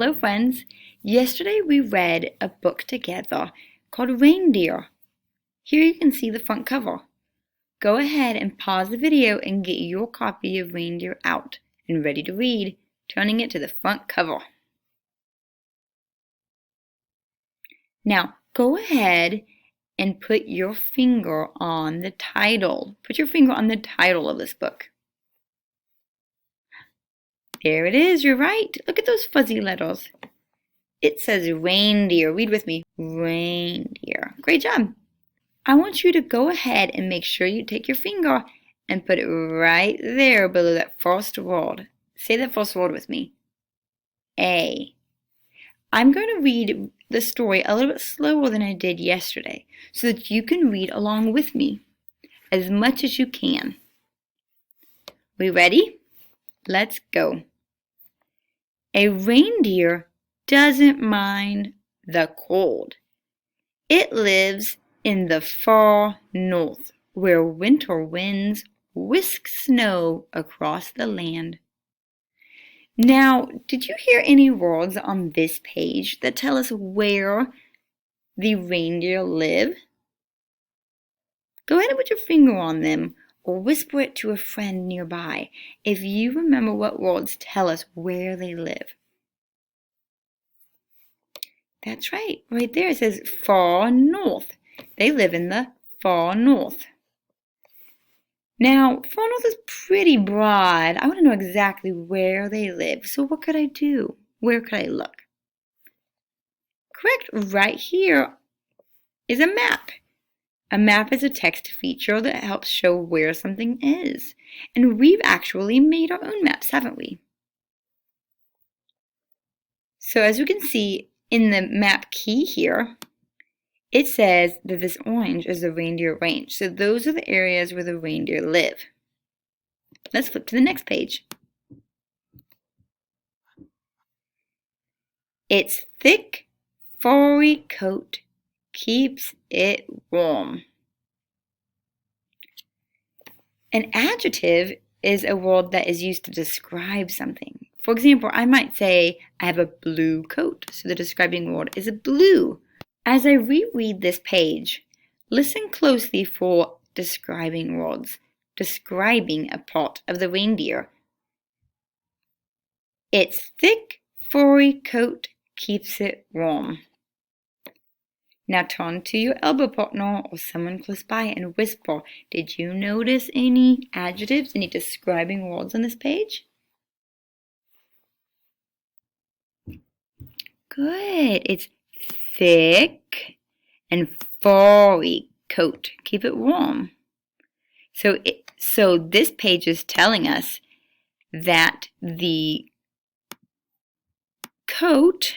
Hello friends! Yesterday we read a book together called Reindeer. Here you can see the front cover. Go ahead and pause the video and get your copy of Reindeer out and ready to read, turning it to the front cover. Now go ahead and put your finger on the title. Put your finger on the title of this book. There it is, you're right. Look at those fuzzy letters. It says reindeer. Read with me. Reindeer. Great job. I want you to go ahead and make sure you take your finger and put it right there below that first word. Say that first word with me. A. I'm going to read the story a little bit slower than I did yesterday so that you can read along with me as much as you can. We ready? Let's go. A reindeer doesn't mind the cold. It lives in the far north, where winter winds whisk snow across the land. Now, did you hear any words on this page that tell us where the reindeer live? Go ahead and put your finger on them or whisper it to a friend nearby if you remember what words tell us where they live. That's right. Right there it says far north. They live in the far north. Now, far north is pretty broad. I want to know exactly where they live. So what could I do? Where could I look? Correct. Right here is a map. A map is a text feature that helps show where something is. And we've actually made our own maps, haven't we? So as you can see, in the map key here, it says that this orange is the reindeer range. So those are the areas where the reindeer live. Let's flip to the next page. Its thick, furry coat keeps it warm. An adjective is a word that is used to describe something. For example, I might say, I have a blue coat. So the describing word is blue. As I reread this page, listen closely for describing words, describing a part of the reindeer. Its thick, furry coat keeps it warm. Now turn to your elbow partner or someone close by and whisper, did you notice any adjectives, any describing words on this page? Good. It's thick and furry coat. Keep it warm. So this page is telling us that the coat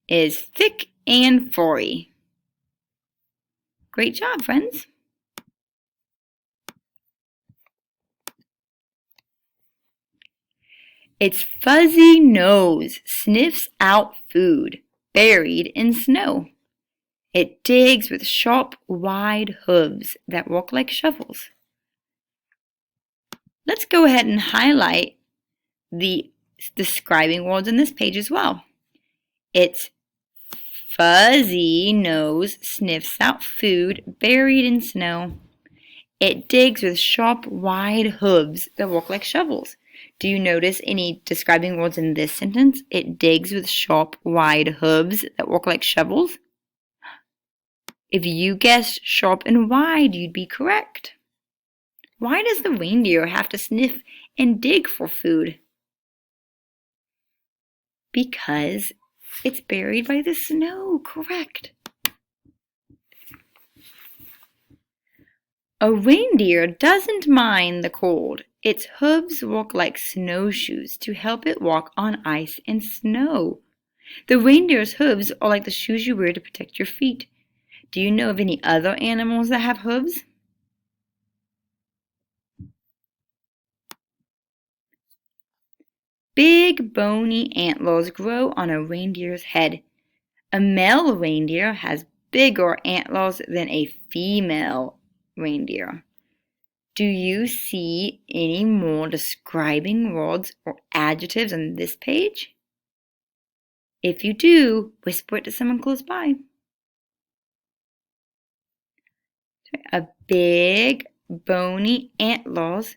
is thick and furry. Great job, friends. Its fuzzy nose sniffs out food buried in snow. It digs with sharp, wide hooves that work like shovels. Let's go ahead and highlight the describing words on this page as well. Its fuzzy nose sniffs out food buried in snow. It digs with sharp, wide hooves that work like shovels. Do you notice any describing words in this sentence? It digs with sharp, wide hooves that work like shovels. If you guessed sharp and wide, you'd be correct. Why does the reindeer have to sniff and dig for food? Because it's buried by the snow, correct. A reindeer doesn't mind the cold. Its hooves work like snowshoes to help it walk on ice and snow. The reindeer's hooves are like the shoes you wear to protect your feet. Do you know of any other animals that have hooves? Big bony antlers grow on a reindeer's head. A male reindeer has bigger antlers than a female reindeer. Do you see any more describing words or adjectives on this page? If you do, whisper it to someone close by. A big, bony antlers,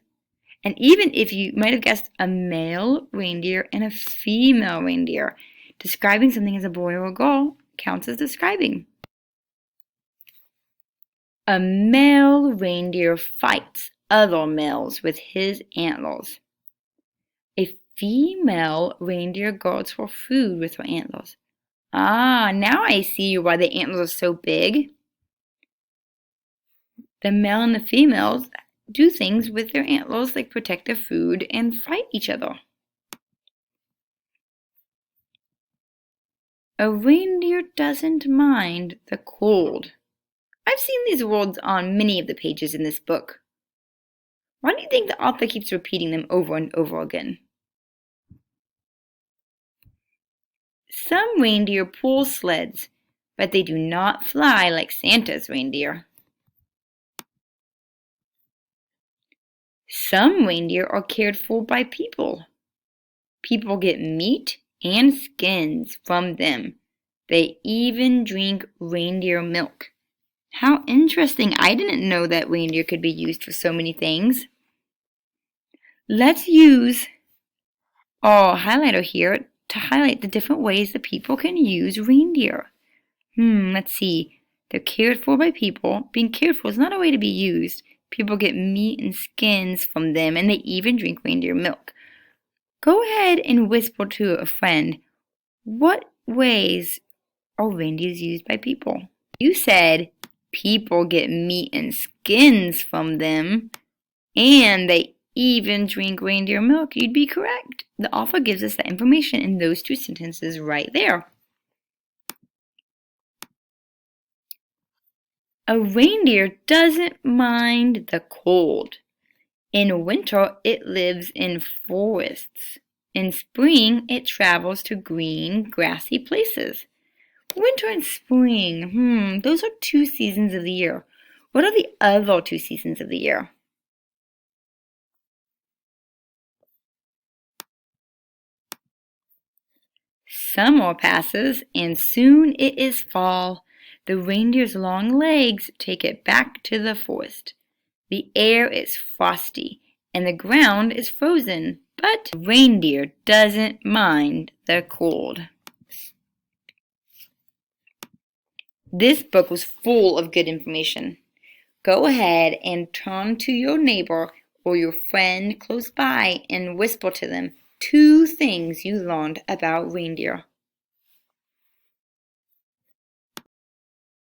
and even if you might have guessed a male reindeer and a female reindeer, describing something as a boy or a girl counts as describing. A male reindeer fights other males with his antlers. A female reindeer guards for food with her antlers. Ah, now I see why the antlers are so big. The male and the females do things with their antlers like protect their food and fight each other. A reindeer doesn't mind the cold. I've seen these words on many of the pages in this book. Why do you think the author keeps repeating them over and over again? Some reindeer pull sleds, but they do not fly like Santa's reindeer. Some reindeer are cared for by people. People get meat and skins from them. They even drink reindeer milk. How interesting! I didn't know that reindeer could be used for so many things. Let's use our highlighter here to highlight the different ways that people can use reindeer. Let's see. They're cared for by people. Being cared for is not a way to be used. People get meat and skins from them, and they even drink reindeer milk. Go ahead and whisper to a friend, what ways are reindeers used by people? You said people get meat and skins from them, and they even drink reindeer milk. You'd be correct. The author gives us that information in those two sentences right there. A reindeer doesn't mind the cold. In winter, it lives in forests. In spring, it travels to green, grassy places. Winter and spring, those are 2 seasons of the year. What are the other 2 seasons of the year? Summer passes, and soon it is fall. The reindeer's long legs take it back to the forest. The air is frosty, and the ground is frozen, but the reindeer doesn't mind the cold. This book was full of good information. Go ahead and turn to your neighbor or your friend close by and whisper to them 2 things you learned about reindeer.